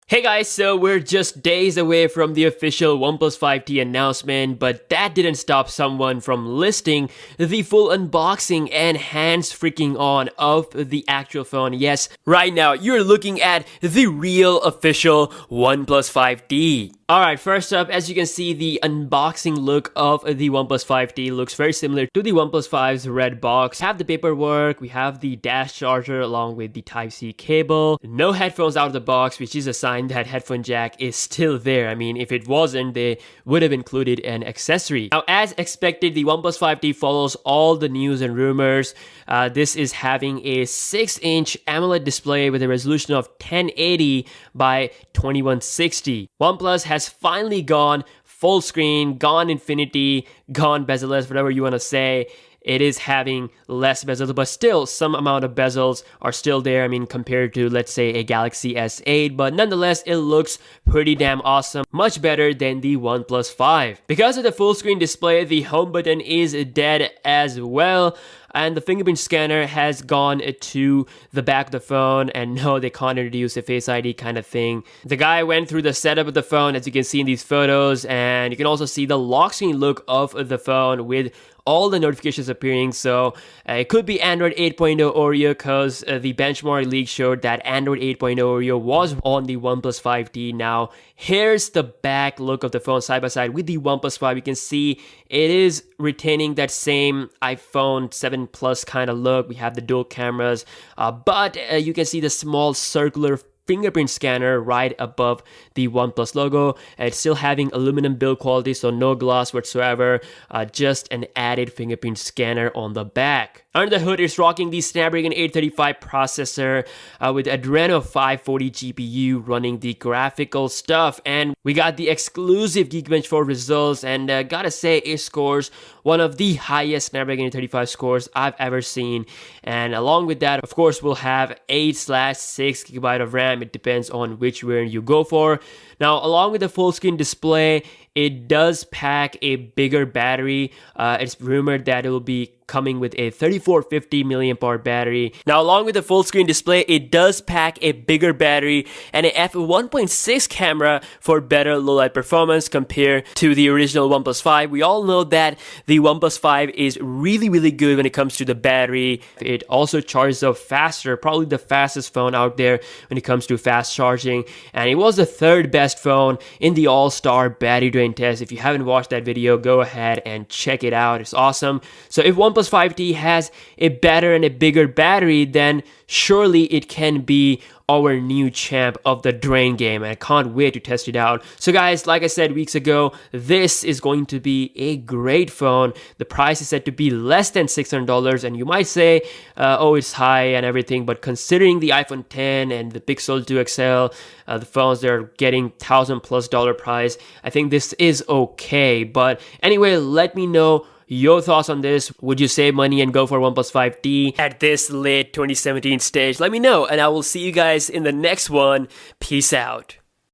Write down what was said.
Hey guys, so we're just days away from the official OnePlus 5T announcement, but that didn't stop someone from listing the full unboxing and hands freaking on of the actual phone. Yes, right now you're looking at the real official OnePlus 5T. Alright, first up, as you can see, the unboxing look of the OnePlus 5T looks very similar to the OnePlus 5's red box. We have the paperwork, we have the dash charger along with the Type-C cable. No headphones out of the box, which is a sign that headphone jack is still there. I mean, if it wasn't, they would have included an accessory. Now, as expected, the OnePlus 5T follows all the news and rumors. This is having a 6-inch AMOLED display with a resolution of 1080 by 2160. OnePlus has finally gone full screen, gone infinity, gone bezel-less, whatever you want to say. It is having less bezels, but still some amount of bezels are still there. I mean, compared to, let's say, a Galaxy S8, but nonetheless, it looks pretty damn awesome. Much better than the OnePlus 5. Because of the full screen display, the home button is dead as well. And the fingerprint scanner has gone to the back of the phone, and no, they can't introduce a Face ID kind of thing. The guy went through the setup of the phone, as you can see in these photos, and you can also see the lock screen look of the phone with all the notifications appearing. So it could be Android 8.0 Oreo, because the benchmark leak showed that Android 8.0 Oreo was on the OnePlus 5T. Now here's the back look of the phone side by side with the OnePlus 5. You can see it is retaining that same iPhone 7 Plus kind of look. We have the dual cameras, but you can see the small circular fingerprint scanner right above the OnePlus logo. It's still having aluminum build quality, so no gloss whatsoever, just an added fingerprint scanner on the back. Under the hood, it's rocking the Snapdragon 835 processor with Adreno 540 GPU running the graphical stuff, and we got the exclusive Geekbench 4 results, and gotta say, it scores one of the highest Snapdragon 835 scores I've ever seen. And along with that, of course, we'll have 8/6GB of RAM. It depends on which variant you go for. Now, along with the full screen display, it does pack a bigger battery. It's rumored that it will be coming with a 3450 mAh battery. Now, along with the full screen display, it does pack a bigger battery and a f1.6 camera for better low light performance compared to the original OnePlus 5. We all know that the OnePlus 5 is really good when it comes to the battery. It also charges up faster, probably the fastest phone out there when it comes to fast charging, and it was the third best phone in the all-star battery drain test. If you haven't watched that video, go ahead and check it out. It's awesome. So if OnePlus 5T has a better and a bigger battery, then surely it can be our new champ of the drain game, and I can't wait to test it out. So guys, like I said weeks ago, this is going to be a great phone. The price is set to be less than $600, and you might say, oh, it's high and everything, but considering the iPhone 10 and the Pixel 2 XL, the phones that are getting $1,000+ price, I think this is okay. But anyway, let me know your thoughts on this. Would you save money and go for OnePlus 5T at this late 2017 stage? Let me know, and I will see you guys in the next one. Peace out.